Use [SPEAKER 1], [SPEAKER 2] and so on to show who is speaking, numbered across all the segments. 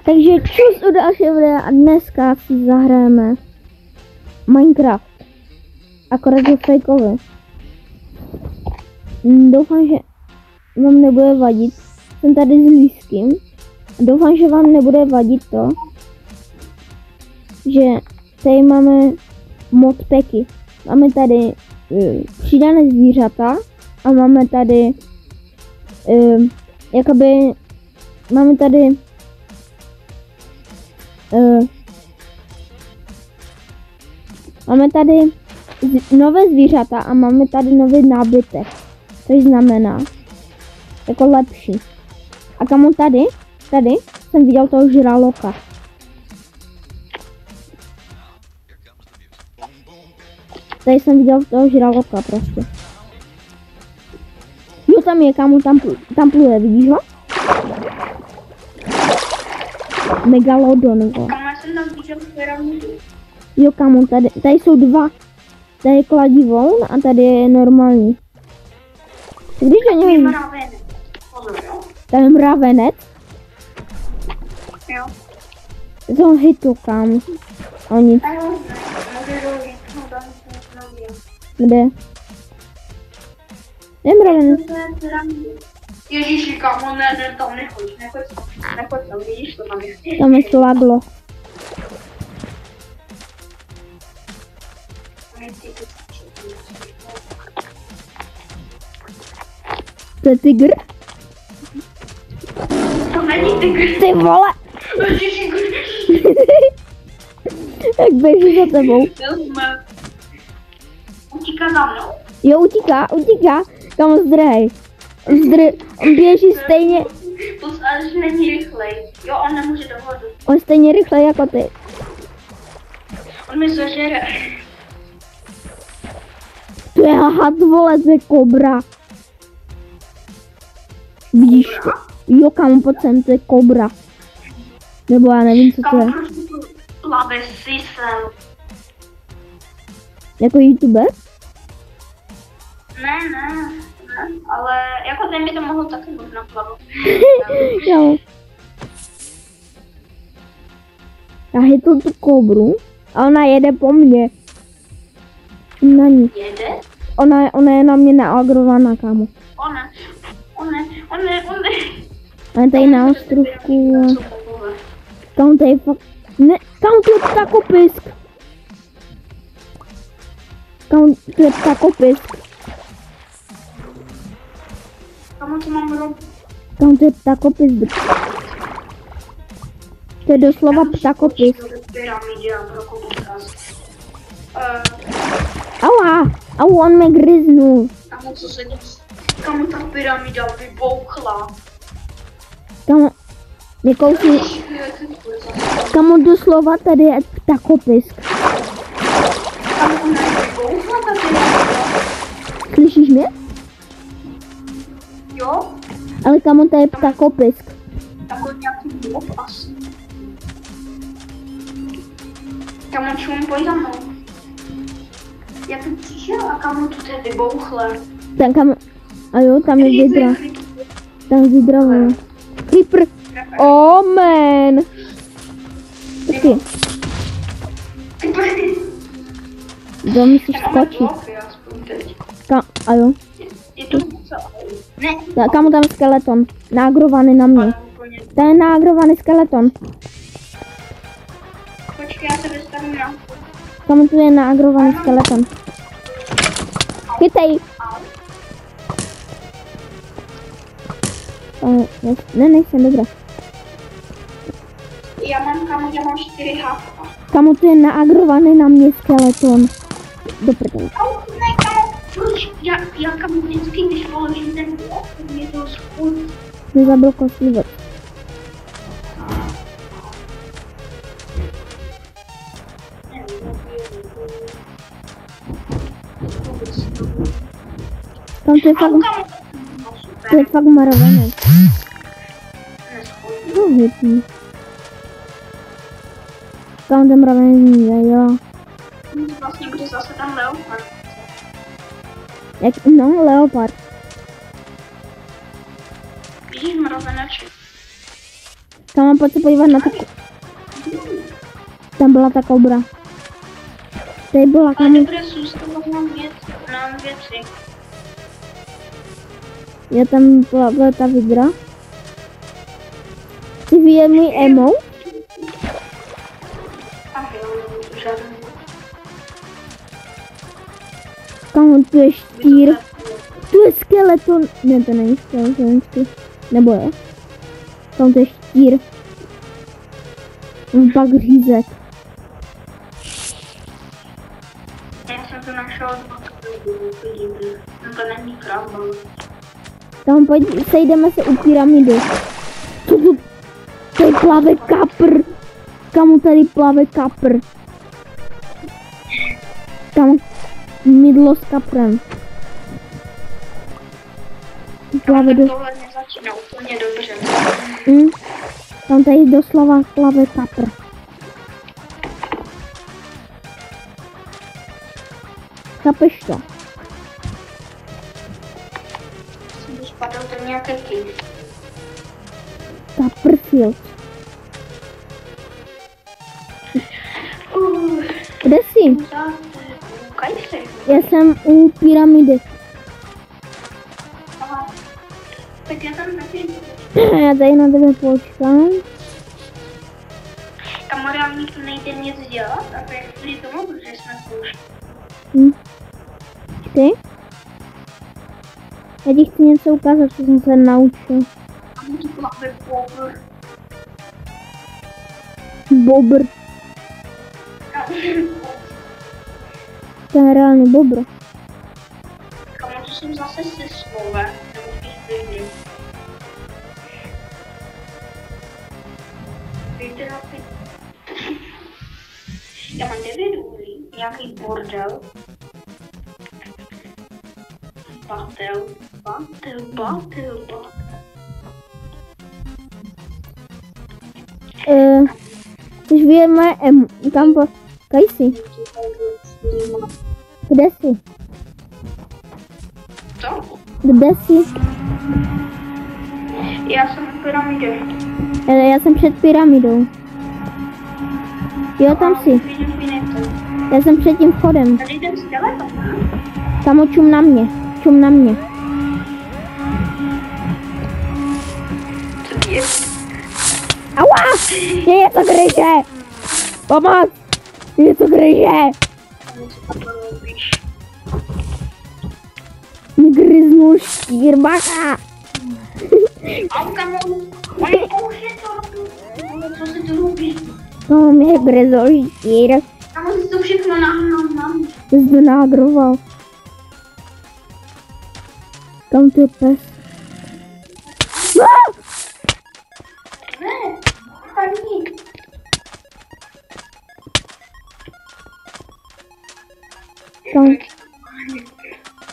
[SPEAKER 1] Takže čus u dalšího videa a dneska si zahrajeme Minecraft. Akorát je fejkový. Doufám, že vám nebude vadit. Jsem tady s Líským. Doufám, že vám nebude vadit to, že tady máme modpacky. Máme tady přidané zvířata a máme tady máme tady máme tady nové zvířata a máme tady nový nábytek, což znamená jako lepší. A kamo tady jsem viděl toho žraloka. Tady jsem viděl toho žraloka prostě. Jo, tam je, kámo, tam pluje, vidíš ho? Megalodon, jo.
[SPEAKER 2] Kámo, já jsem tam viděl pyramidu.
[SPEAKER 1] Jo, kámo, tady jsou dva. Tady je kladivoun a tady je normální. Když do něho... Tam je mravenec.
[SPEAKER 2] Jo.
[SPEAKER 1] To hitl, kámo. O nic. Kde? Je mravenec.
[SPEAKER 2] Ježíši, kámo, ne, tam nechoď tam, vidíš to tam je.
[SPEAKER 1] Tam je slaglo. To je tygr?
[SPEAKER 2] To není tygr.
[SPEAKER 1] Ty vole!
[SPEAKER 2] Ježíši,
[SPEAKER 1] Jak běží za tebou.
[SPEAKER 2] utíká za mnou?
[SPEAKER 1] Jo, utíká. Kam zdrhej. On běží stejně.
[SPEAKER 2] Ale není rychlej. Jo, on nemůže do vodu.
[SPEAKER 1] On stejně rychle jako ty.
[SPEAKER 2] On mi zažere.
[SPEAKER 1] To je had, vole, to je kobra. Vidíš to? Jo, kam pojď sem, to je kobra. Nebo já nevím, co to je.
[SPEAKER 2] Plave si sem.
[SPEAKER 1] Jako youtuber?
[SPEAKER 2] Ne, ale jako ten by to mohl taky možná plavat.
[SPEAKER 1] Jo. Já hitl tu kobru a ona jede po mně. Na ní.
[SPEAKER 2] Jede?
[SPEAKER 1] Ona je na mě naagrovaná, kámo.
[SPEAKER 2] Ona.
[SPEAKER 1] A je tady na ostrovku. Kámo, tady fakt... Ne, kámo, to je ptakopisk. Kámo, to je ptakopisk.
[SPEAKER 2] Kámo, co mám robiť?
[SPEAKER 1] Kámo, to je ptakopisk. To je doslova ptakopisk. Au, on mě gryznul.
[SPEAKER 2] Kámo, co se děje? Kámo, ta pyramida vybouchla.
[SPEAKER 1] Kámo, nekousí. Kámo, doslova tady je ptakopisk.
[SPEAKER 2] Kámo, ona je vybouchla ta pyramida.
[SPEAKER 1] Slyšíš mě?
[SPEAKER 2] Jo?
[SPEAKER 1] Ale kámo, to je ptakopisk.
[SPEAKER 2] Takový nějaký blob asi. Kámo, čum, pojď za mnou. Já jsem přišel a kámo, tu je vybouchle.
[SPEAKER 1] Tam kámo, a jo, tam je vidra. Tam je vidra, vole. Creeper. Oh man. Počkej. Kdo musíš skočit? A jo.
[SPEAKER 2] Ne.
[SPEAKER 1] Kámo, tam je skeleton. Nágrovaný na mě. Tam je nágrovaný skeleton.
[SPEAKER 2] Počkej, já se dostanu na...
[SPEAKER 1] Kámo, tu je nágrovaný skeleton. Chytej. Ne, nejsem, dobré.
[SPEAKER 2] Já mám 4 hávka.
[SPEAKER 1] Kámo, tu je nágrovaný na mě skeleton. Do prdele.
[SPEAKER 2] Ne, kámo, proč? Já kámo vždycky, když položím ten blok, mě to spůj.
[SPEAKER 1] Nezabil kostlivec. Tam to je fakt maravenec. No, hitný. Tam ten mravenec je, jo.
[SPEAKER 2] Vlastně bude zase tam leopard.
[SPEAKER 1] No, leopard.
[SPEAKER 2] Vidíš mravenač?
[SPEAKER 1] Kámo, pojď se podívat na to. Tam byla ta kobra. Tady byla,
[SPEAKER 2] Ale
[SPEAKER 1] kámo.
[SPEAKER 2] nebude zůstávat nám věci.
[SPEAKER 1] Je tam byla ta vidra. Ty ví můj emo?
[SPEAKER 2] Ach jo, žádný.
[SPEAKER 1] Kámo, tu je štír. Tu je skeleton. Ne, to není skeleton. Nebo je? Kámo, to je štír. Pak řízek.
[SPEAKER 2] Já jsem to našel to není krava.
[SPEAKER 1] Tam pojď, sejdeme se u pyramidy. Co tu? Tady plave kapr. Kamu tady plave kapr? Tam mydlo s kaprem. Plave do...
[SPEAKER 2] Tohle nezačíná úplně dobře.
[SPEAKER 1] Tam tady doslova plave kapr. Chápeš to?
[SPEAKER 2] Jsem spadl do nějaké kýv.
[SPEAKER 1] Copperfield. Kde jsi?
[SPEAKER 2] Kajsi.
[SPEAKER 1] Já jsem u pyramidy.
[SPEAKER 2] Aha. Tak já tam nevím.
[SPEAKER 1] Já tady na tebe počkám.
[SPEAKER 2] Kamarád, tu nejde nic dělat a to je kvůli tomu, protože jsme zkoušeli.
[SPEAKER 1] Ty? Já ti chci něco ukázat, co jsem se naučil.
[SPEAKER 2] A mu to plave bobr.
[SPEAKER 1] Bobr. To je reálný bobr.
[SPEAKER 2] Kamu, to jsem zase se slovem, nebo spíš lidi. Víte na ty... Já mám 9 uhlí, nějaký bordel. Batel.
[SPEAKER 1] Když víme, kam po... Kajsi? Kde jsi?
[SPEAKER 2] Co?
[SPEAKER 1] Kde jsi?
[SPEAKER 2] Já jsem v pyramidě.
[SPEAKER 1] Já jsem před pyramidou. Jo, tam jsi. Já jsem před tím vchodem.
[SPEAKER 2] Tady ten skeleton.
[SPEAKER 1] Kamo, čum na mě. Čum na mě.
[SPEAKER 2] Co je?
[SPEAKER 1] Aua! Mě něco gryže! Pomoc! Mě něco gryže! Mě gryznul štír, bacha!
[SPEAKER 2] Au, kamu! Oni pouště to robí. Co se tu robí?
[SPEAKER 1] No, mě gryzl štír.
[SPEAKER 2] Kamu si to všechno nahnal.
[SPEAKER 1] Ty jsi to nágroval. Kam to je pes?
[SPEAKER 2] Ne, paní.
[SPEAKER 1] Kam?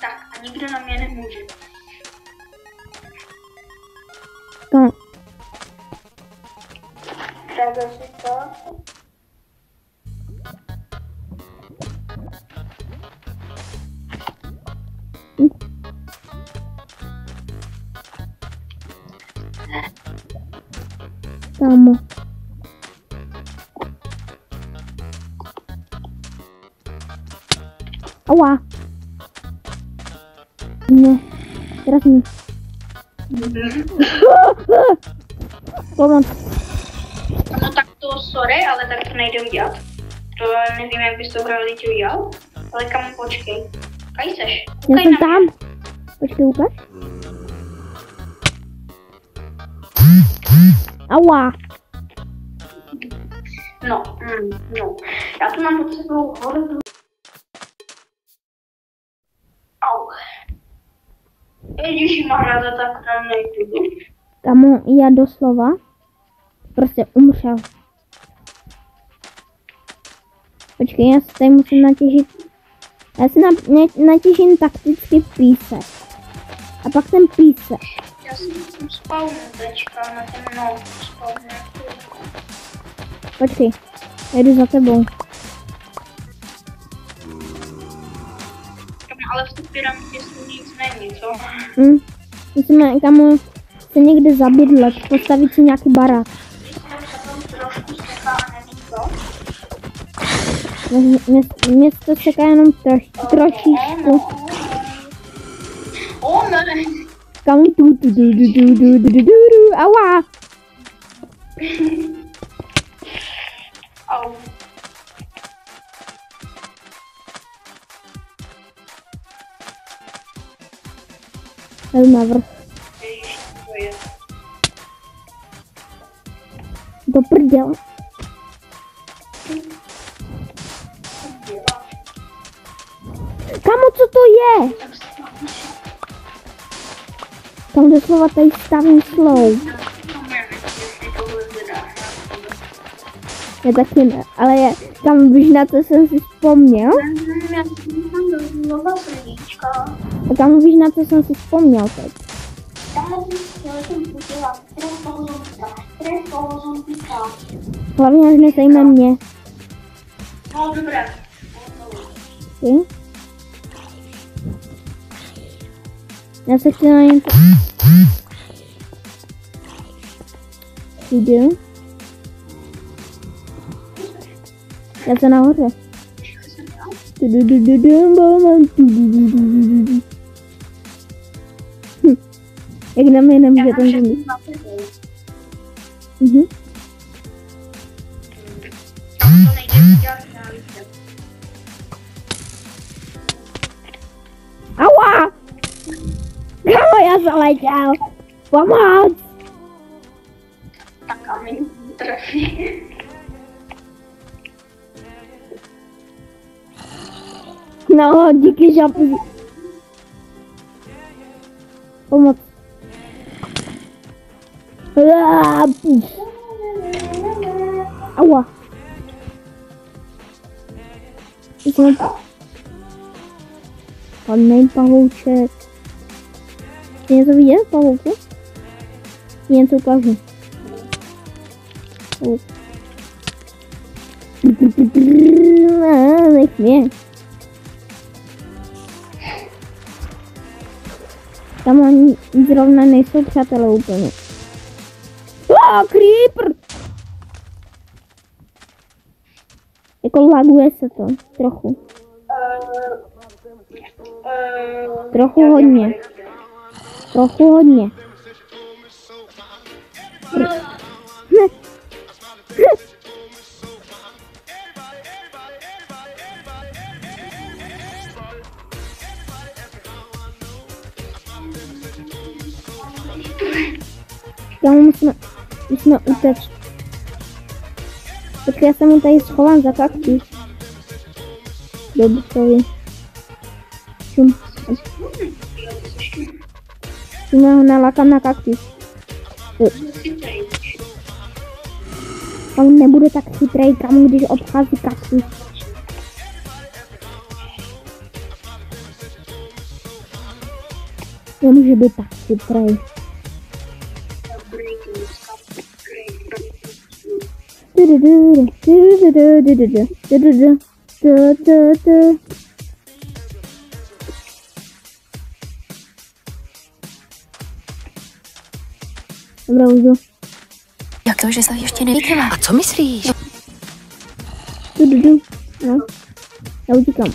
[SPEAKER 2] Tak, a nikdo na mě nemůže.
[SPEAKER 1] Kam?
[SPEAKER 2] Pravda si to?
[SPEAKER 1] Kámo. Aua. Ne. Teraz mi. Pomoc.
[SPEAKER 2] No tak to sorry, ale tak to nejde udělat. To nevím, jak bys to pravdě udělal. Ale kamu, počkej. Kaj seš?
[SPEAKER 1] Já
[SPEAKER 2] Koukej
[SPEAKER 1] jsem
[SPEAKER 2] na
[SPEAKER 1] tam.
[SPEAKER 2] mě.
[SPEAKER 1] Počkej, ukaž. Aua.
[SPEAKER 2] No. Já tu mám pod sebou hordu. Au. Ježišmarja, to tak tam nejdu.
[SPEAKER 1] Kamo, já doslova prostě umřel. Počkej, já si tady musím natěžit. Já si natěžím takticky písek. A pak ten písek.
[SPEAKER 2] Já jsem spawnu teďka na ten spawnu.
[SPEAKER 1] Počkej, já jdu za tebou.
[SPEAKER 2] Ale v té pyramidě nic není, co?
[SPEAKER 1] Musíme, kamo, se někde zabydlet, postavit si nějaký barák. Mě to seká jenom trošičku.
[SPEAKER 2] O ne.
[SPEAKER 1] Kam aua.
[SPEAKER 2] Au.
[SPEAKER 1] Jdu navrch. Do prdele. Kamo, co to je? Tam doslova tady stavím slov. Já taky ne, ale je, tam víš, na co jsem si vzpomněl? A tam víš, na co jsem si vzpomněl teď? Hlavně až nesejme mě.
[SPEAKER 2] No, dobré.
[SPEAKER 1] Ty? Já se chci na něco... Jdu. Já jsem nahoře. Jak na mě nemůže ten zombie. Aua! Kamo, já zaletěl! Pomoc!
[SPEAKER 2] Tak a mi trefí.
[SPEAKER 1] No, díky žabu. Pomoc. Aua. Padnej pavouček. Chci něco vidět, pavouku? Něco ukážu. Nech mě. Tam oni zrovna nejsou přátelé úplně. Creeper! Jako laguje se to, trochu. Trochu hodně. Trochu hodně. Tam musíme utéct. Počkej, já jsem mu tady schovám za kaktus. Dobře. Šum. Já ho nalakám na kaktus. On nebude tak chytrý, kam když obchází kaktus. Nemůže být tak chytrý. Dobrá, Uzo.
[SPEAKER 3] Jak to, že se ještě nevíkala? A co myslíš?
[SPEAKER 1] No, já utíkám.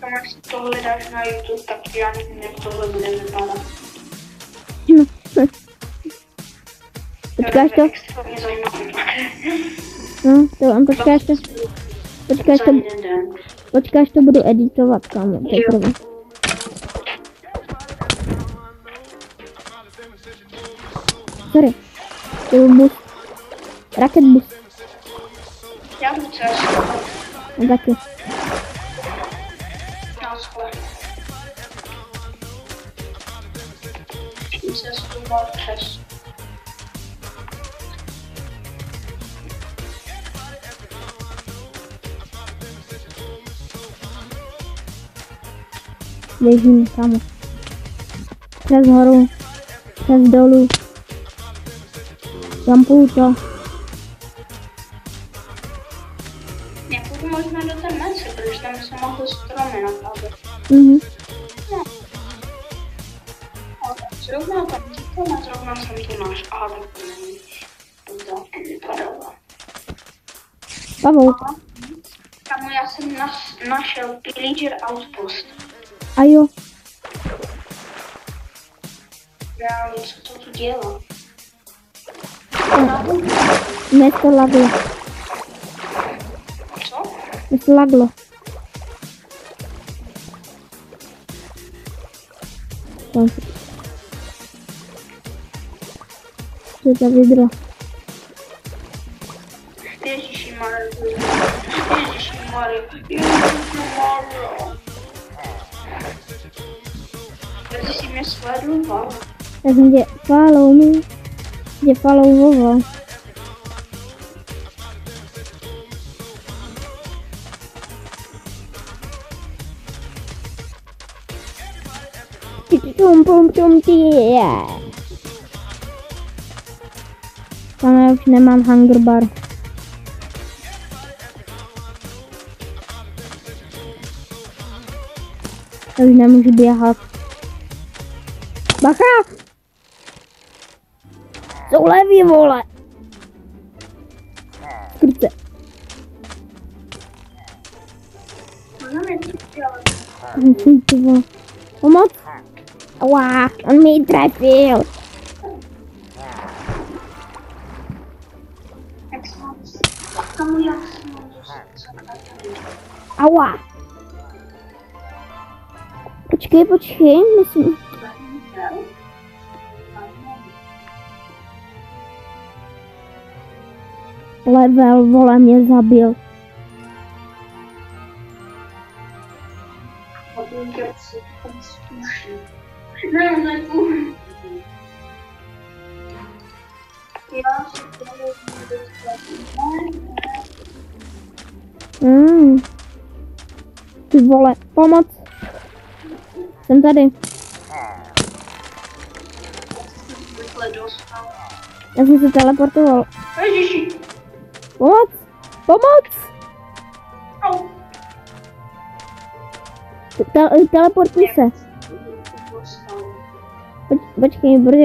[SPEAKER 2] Až si tohle dáš na YouTube, tak já nevím, jak tohle bude vypadat.
[SPEAKER 1] No. Počkáš to?
[SPEAKER 2] Extrémně zajímavé.
[SPEAKER 1] No, to počkáš to budu editovat, kámo, teprve. Sorry, to byl bus. Rocket bus.
[SPEAKER 2] Já jdu přes.
[SPEAKER 1] A taky.
[SPEAKER 2] Naschle. Jsem se studoval přes.
[SPEAKER 1] Běžím, kámo. Přes horu. Přes dolů. Jumpuju to.
[SPEAKER 2] Já půjdu možná do té mece, protože tam se mohly stromy napadnout. No. Ale zrovna tam říkám a zrovna jsem to náš. Aha, tak to není. To vypadalo.
[SPEAKER 1] Pavouk.
[SPEAKER 2] Kamo, já jsem našel Pillager Outpost.
[SPEAKER 1] A jo.
[SPEAKER 2] Reálně, co to tu dělá?
[SPEAKER 1] Mě to laglo.
[SPEAKER 2] Co?
[SPEAKER 1] Mě to laglo. Co je ta vidro?
[SPEAKER 2] Ježišimarja. Ty jsi mě sledoval.
[SPEAKER 1] Já jsem tě followoval. Tam já už nemám hunger bar. Já už nemůžu běhat. Bacha! Jsou levý, vole! Skrce. Ty vole. Pomoc? Aua, on mi trefil. Aua. Počkej, musím. Level, vole, mě zabil. Ty vole, pomoc. Jsem tady. Já jsem se teleportoval.
[SPEAKER 2] Ježiši.
[SPEAKER 1] Pomoc! Teleportuj se. Počkej, protože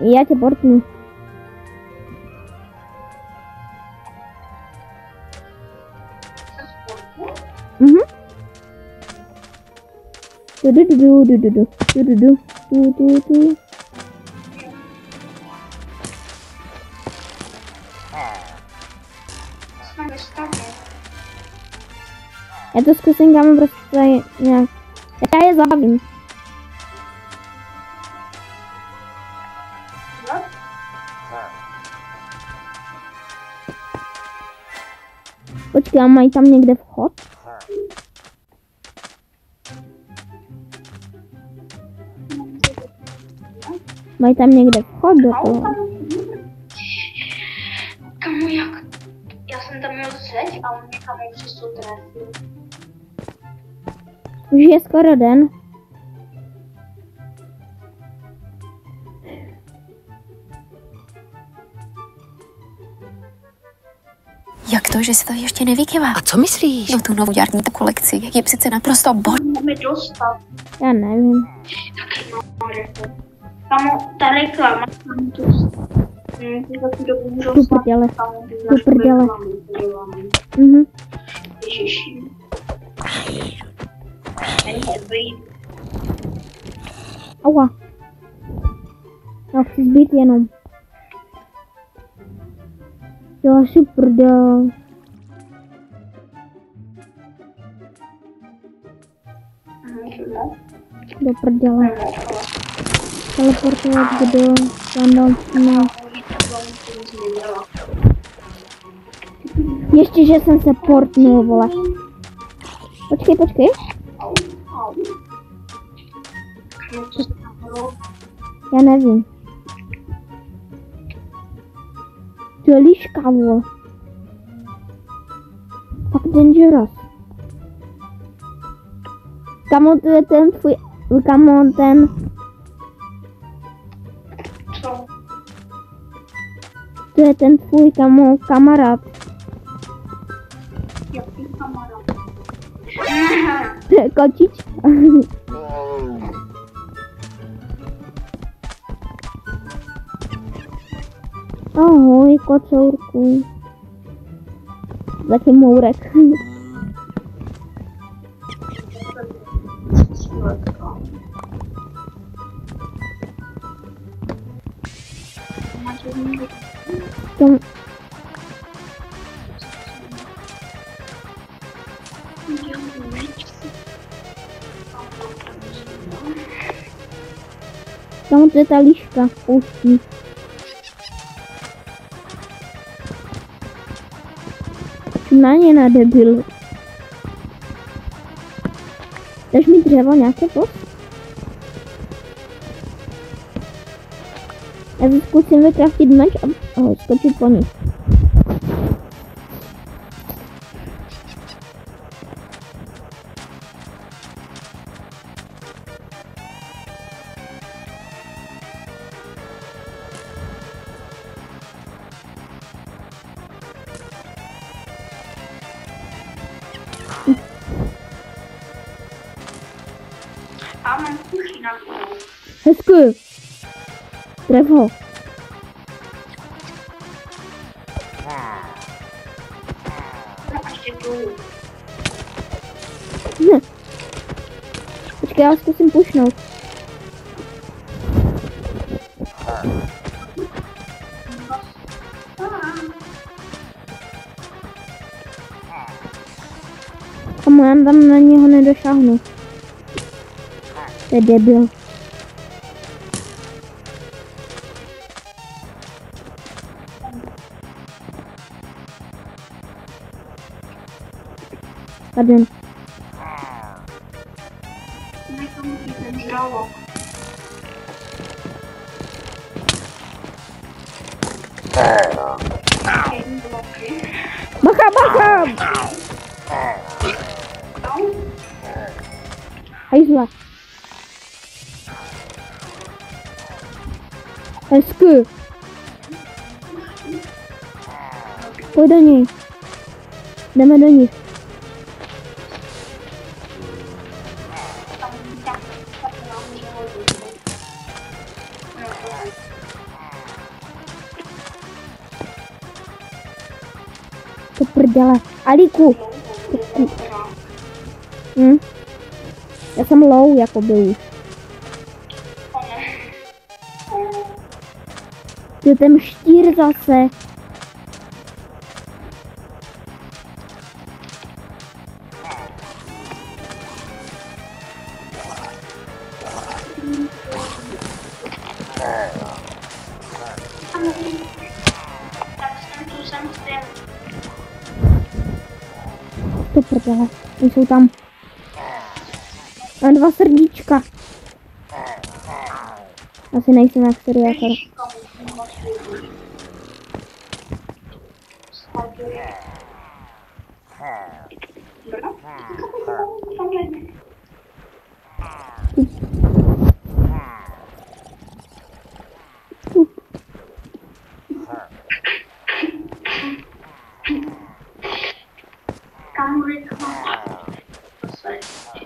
[SPEAKER 1] já tě portnu. Já to zkusím, kámo, prostě nějak. Já je zabím. Počkej, a mají tam někde vchod? Mají tam někde vchod do toho?
[SPEAKER 2] Kamu, jak? Já jsem tam měl zeď a on mě kamu přesto trefil.
[SPEAKER 1] Už je skoro den.
[SPEAKER 3] Jak to, že se to ještě nevykývá? A co myslíš? No tu novou jarní kolekci je přece naprosto
[SPEAKER 2] Máme dostat.
[SPEAKER 1] Já nevím.
[SPEAKER 2] Kamu, ta reklama.
[SPEAKER 1] Tu prdele.
[SPEAKER 2] Ježiši.
[SPEAKER 1] Aua. Já chci zbýt jenom. Jo, super, do prdele. Teleportovat do random. Ještě, že jsem se portnul, vole. Počkej. Já nevím. To je liška, vole. Fakt dangerous. Kamo, to je ten tvůj... Kamo, ten...
[SPEAKER 2] Co?
[SPEAKER 1] To je ten tvůj, kamo, kamarád.
[SPEAKER 2] Jaký kamarád?
[SPEAKER 1] To je kočička. Ahoj, kocourku. Zatím mourek. Tom... Tam je ta liška pouští. Na ně na debil. Dáš mi dřevo nějaké post? Já si zkusím vykraftit meč a skočit po ní.
[SPEAKER 2] A mám kuchy na kůl.
[SPEAKER 1] Hezky. Drevo.
[SPEAKER 2] No a ještě tu.
[SPEAKER 1] Ne. Počkej, já zkusím pušnout. Kamu, já tam na něho nedošáhnu. To je debil. Pardon. Bacha, bacha! Hajzla. Hezky. Pojď do něj. Jdeme do nich. To prdele. Alíku. Já jsem low, jako byl. Je ten štír zase. To prdele. Oni jsou tam. A 2 srdíčka. Asi nejsem jak seriátor.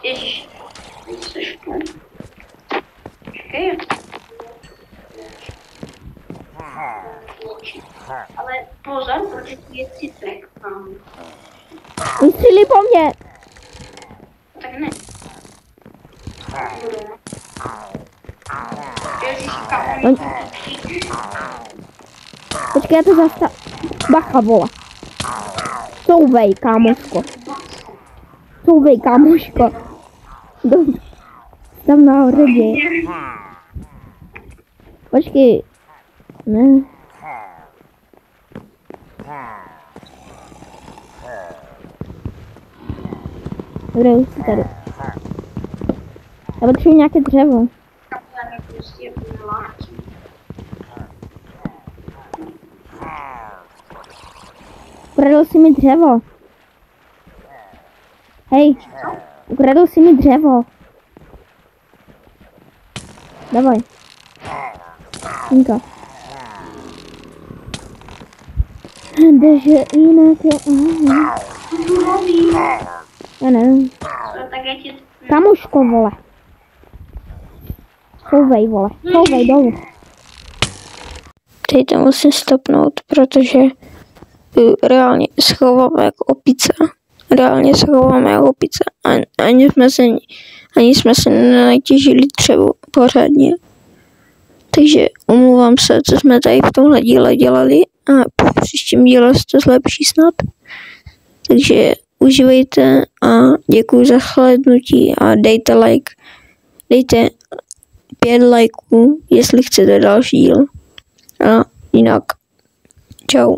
[SPEAKER 2] Ježiš. Ale pozor, protože tu je cicek.
[SPEAKER 1] Vystřelí po mně.
[SPEAKER 2] Tak ne. Ježiš, kámo.
[SPEAKER 1] Počkej, já to zastav. Bacha, vole. Souvej, kámoško. Souvej, kámoško. Tam na hradě. Počkej. Ne. Dobré, už jsi tady. Já potřebuji nějaké dřevo. Ukradl jsi mi dřevo. Hej, ukradl jsi mi dřevo. Давай. Инка. Даже jinak je... Já nevím. Kamuško, vole. Souvej, vole. Souvej dolů. Teď to musím stopnout, protože
[SPEAKER 4] reálně schováváme jako opice. Reálně schováváme jako opice. Ani jsme se nenatěžili třeba pořádně. Takže omlouvám se, co jsme tady v tomhle díle dělali a v příštím díle se to zlepší snad. Takže užívejte a děkuji za shlédnutí a dejte like. Dejte 5 lajků, jestli chcete další díl. A jinak čau.